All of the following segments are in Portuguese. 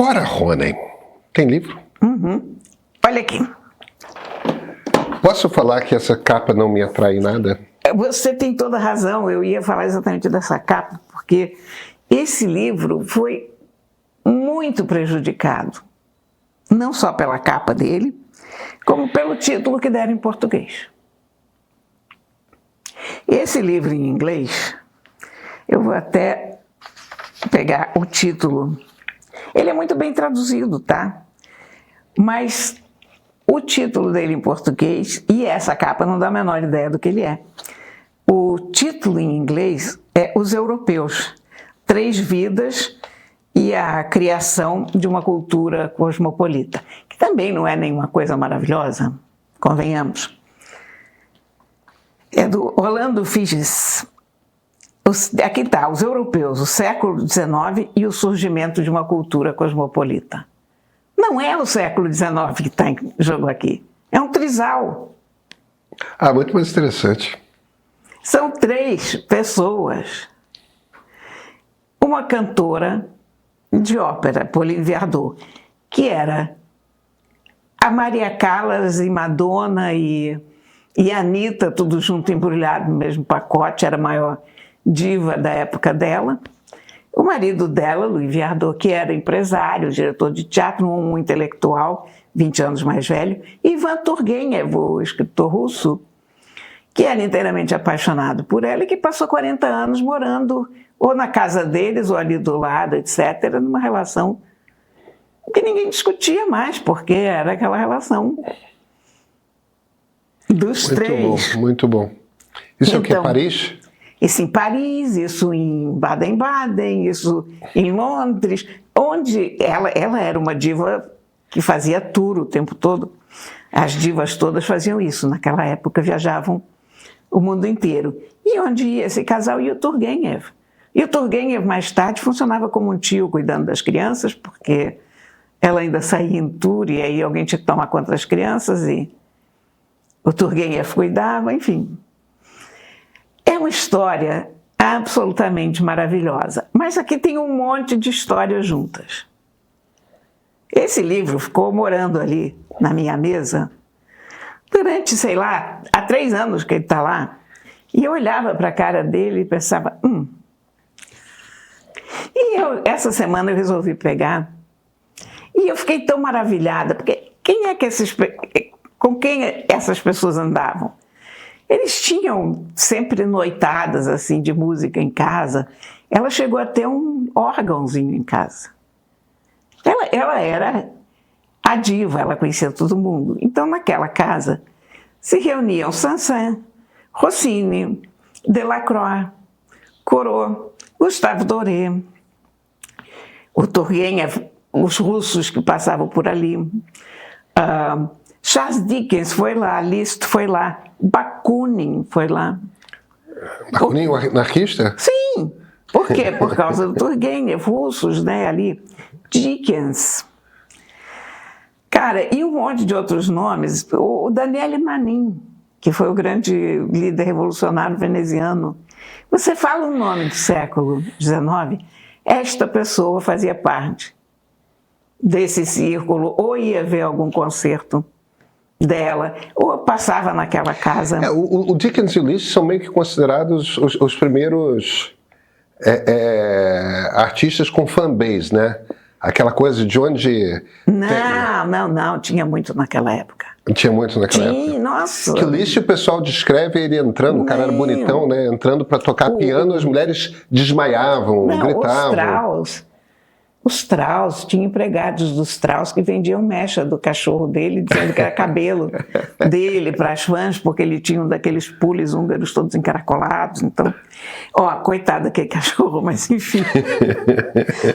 Cora Honey, tem livro? Uhum. Olha aqui. Posso falar que essa capa não me atrai nada? Você tem toda a razão, eu ia falar exatamente dessa capa, porque esse livro foi muito prejudicado, não só pela capa dele, como pelo título que deram em português. Esse livro em inglês, eu vou até pegar o título, ele é muito bem traduzido, tá? Mas o título dele em português, e essa capa não dá a menor ideia do que ele é. O título em inglês é Os Europeus, 3 Vidas e a Criação de uma Cultura Cosmopolita, que também não é nenhuma coisa maravilhosa, convenhamos. É do Orlando Figes. Aqui está, Os Europeus, o século XIX e o surgimento de uma cultura cosmopolita. Não é o século XIX que está em jogo aqui, é um trisal. Ah, muito mais interessante. São 3 pessoas. Uma cantora de ópera, Pauline Viardot, que era a Maria Callas e Madonna e a Anitta, tudo junto, embrulhado no mesmo pacote, era a maior diva da época dela. O marido dela, Louis Viardot, que era empresário, diretor de teatro, um intelectual, 20 anos mais velho, e Ivan Turgenev, o escritor russo, que era inteiramente apaixonado por ela e que passou 40 anos morando ou na casa deles ou ali do lado, etc., numa relação que ninguém discutia mais, porque era aquela relação dos Muito 3. bom, muito bom. Isso é o que? Paris? Isso em Paris, isso em Baden-Baden, isso em Londres, onde ela era uma diva que fazia tour o tempo todo. As divas todas faziam isso, naquela época viajavam o mundo inteiro. E onde ia esse casal ia o Turgenev. E o Turgenev, mais tarde, funcionava como um tio cuidando das crianças, porque ela ainda saía em tour e aí alguém tinha que tomar conta das crianças e o Turgenev cuidava, enfim. É uma história absolutamente maravilhosa, mas aqui tem um monte de histórias juntas. Esse livro ficou morando ali na minha mesa durante, sei lá, há 3 anos que ele está lá, e eu olhava para a cara dele e pensava, E essa semana eu resolvi pegar, e eu fiquei tão maravilhada, porque com quem essas pessoas andavam? Eles tinham sempre noitadas assim de música em casa. Ela chegou a ter um órgãozinho em casa. Ela era a diva, ela conhecia todo mundo. Então, naquela casa, se reuniam Saint-Saëns, Rossini, Delacroix, Corot, Gustave Doré, o Turgenev, os russos que passavam por ali, Charles Dickens foi lá, Liszt foi lá, Bakunin foi lá. Bakunin, o anarquista? Sim. Por quê? Por causa do Turgenev, russos, né, ali. Dickens. Cara, e um monte de outros nomes. O Daniele Manin, que foi o grande líder revolucionário veneziano. Você fala um nome do século XIX, esta pessoa fazia parte desse círculo, ou ia ver algum concerto dela, ou passava naquela casa. O Dickens e o Liszt são meio que considerados os primeiros artistas com fanbase, né? Aquela coisa de onde... Não, tinha muito naquela época. Tinha muito naquela época? Nossa! Que o Liszt, o pessoal descreve ele entrando, o cara era bonitão, né? Entrando para tocar piano, as mulheres desmaiavam, gritavam. Os Strauss, tinha empregados dos Strauss que vendiam mecha do cachorro dele, dizendo que era cabelo dele para as fãs, porque ele tinha um daqueles pules húngaros todos encaracolados. Então, coitado daquele cachorro, mas enfim.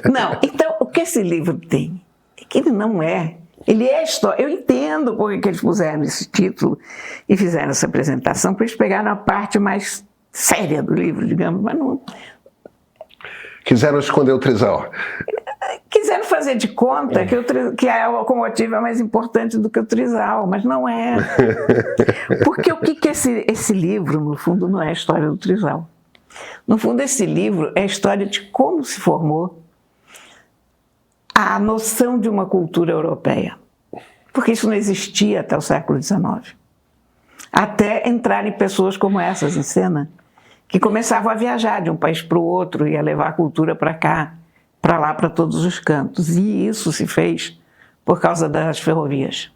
Não, então, o que esse livro tem? É que ele não é. Ele é história. Eu entendo por que eles puseram esse título e fizeram essa apresentação, porque eles pegaram a parte mais séria do livro, digamos, mas não... Quiseram esconder o trisal. Quiseram fazer de conta que a locomotiva é mais importante do que o trisal, mas não é. Porque o que esse livro, no fundo, não é a história do trisal. No fundo, esse livro é a história de como se formou a noção de uma cultura europeia, porque isso não existia até o século XIX. Até entrarem pessoas como essas em cena, que começavam a viajar de um país para o outro e a levar a cultura para cá, para lá, para todos os cantos. E isso se fez por causa das ferrovias.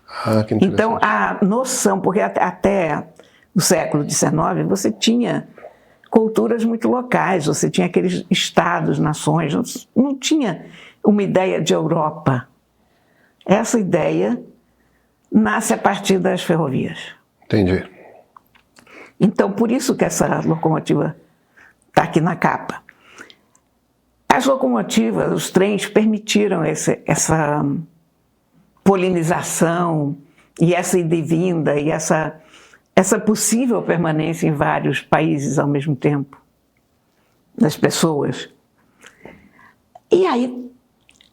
Ah, que interessante. Então, a noção, porque até o século XIX você tinha culturas muito locais, você tinha aqueles estados, nações, não tinha uma ideia de Europa. Essa ideia nasce a partir das ferrovias. Entendi. Então, por isso que essa locomotiva está aqui na capa. As locomotivas, os trens, permitiram essa polinização e essa ida e vinda e essa possível permanência em vários países ao mesmo tempo, das pessoas. E aí,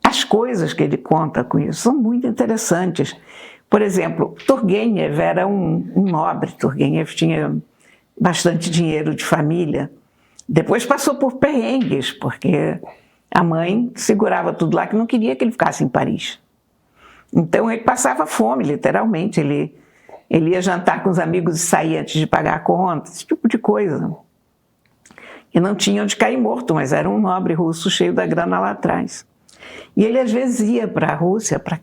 as coisas que ele conta com isso são muito interessantes. Por exemplo, Turgenev era um nobre. Turgenev tinha bastante dinheiro de família. Depois passou por perrengues, porque a mãe segurava tudo lá, que não queria que ele ficasse em Paris. Então ele passava fome, literalmente. Ele ia jantar com os amigos e sair antes de pagar a conta, esse tipo de coisa. E não tinha onde cair morto, mas era um nobre russo cheio da grana lá atrás. E ele às vezes ia para a Rússia, para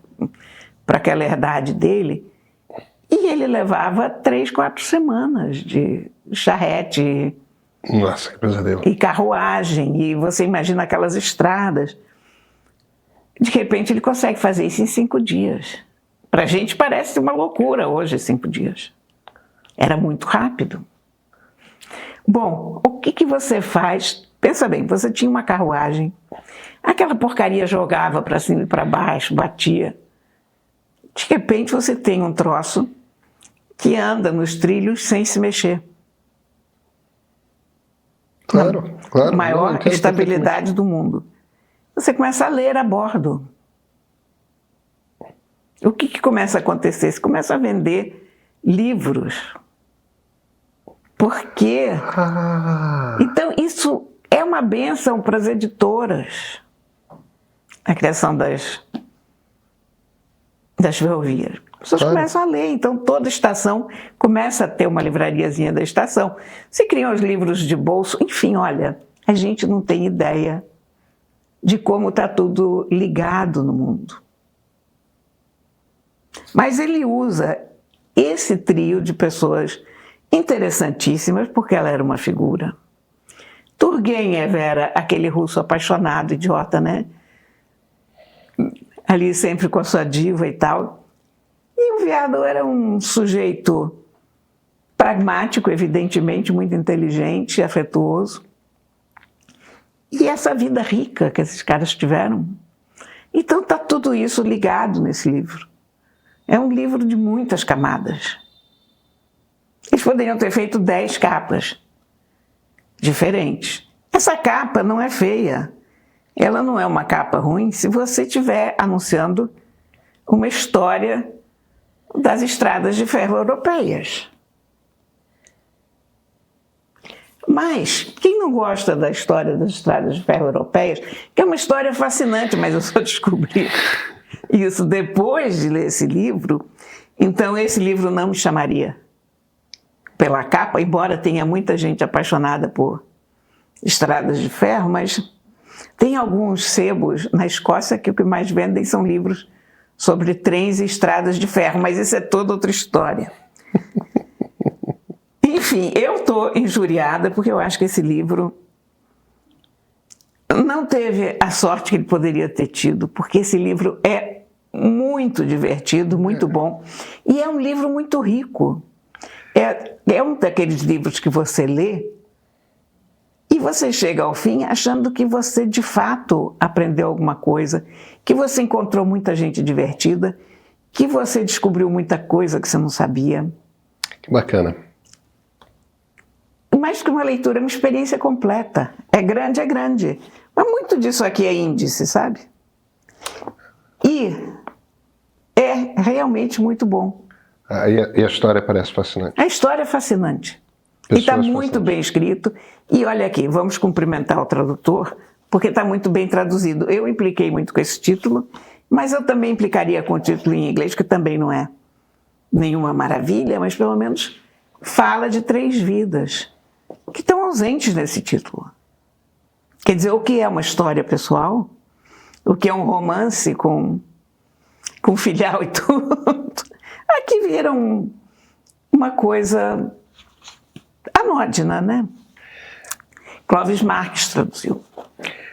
aquela herdade dele, e ele levava 3, 4 semanas de charrete. Nossa, que pesadelo. E carruagem, e você imagina aquelas estradas. De repente ele consegue fazer isso em 5 dias. Para a gente parece uma loucura hoje, 5 dias. Era muito rápido. Bom, o que você faz? Pensa bem, você tinha uma carruagem, aquela porcaria jogava para cima e para baixo, batia. De repente você tem um troço que anda nos trilhos sem se mexer. Claro, claro. Maior estabilidade do mundo. Você começa a ler a bordo. O que começa a acontecer? Você começa a vender livros. Por quê? Então, isso é uma bênção para as editoras. A criação das ferrovias. As pessoas começam a ler, então toda estação começa a ter uma livrariazinha da estação. Se criam os livros de bolso, enfim, olha, a gente não tem ideia de como está tudo ligado no mundo. Mas ele usa esse trio de pessoas interessantíssimas, porque ela era uma figura. Turgenev era aquele russo apaixonado, idiota, né? Ali sempre com a sua diva e tal. E o Viardot era um sujeito pragmático, evidentemente, muito inteligente, afetuoso. E essa vida rica que esses caras tiveram. Então está tudo isso ligado nesse livro. É um livro de muitas camadas. Eles poderiam ter feito 10 capas diferentes. Essa capa não é feia. Ela não é uma capa ruim se você estiver anunciando uma história das estradas de ferro europeias. Mas quem não gosta da história das estradas de ferro europeias, que é uma história fascinante, mas eu só descobri isso depois de ler esse livro, então esse livro não me chamaria pela capa, embora tenha muita gente apaixonada por estradas de ferro, mas tem alguns sebos na Escócia que o que mais vendem são livros sobre trens e estradas de ferro, mas isso é toda outra história. Enfim, eu estou injuriada porque eu acho que esse livro não teve a sorte que ele poderia ter tido, porque esse livro é muito divertido, muito bom, e é um livro muito rico. É um daqueles livros que você lê e você chega ao fim achando que você de fato aprendeu alguma coisa, que você encontrou muita gente divertida, que você descobriu muita coisa que você não sabia. Que bacana. Mais que uma leitura, é uma experiência completa. É grande. Mas muito disso aqui é índice, sabe? E é realmente muito bom. E a história parece fascinante. A história é fascinante. E está muito bem escrito. E olha aqui, vamos cumprimentar o tradutor, porque está muito bem traduzido. Eu impliquei muito com esse título, mas eu também implicaria com o título em inglês, que também não é nenhuma maravilha, mas pelo menos fala de 3 vidas que estão ausentes nesse título. Quer dizer, o que é uma história pessoal, o que é um romance com filial e tudo, aqui viram uma coisa anódina, né? Clóvis Marques traduziu.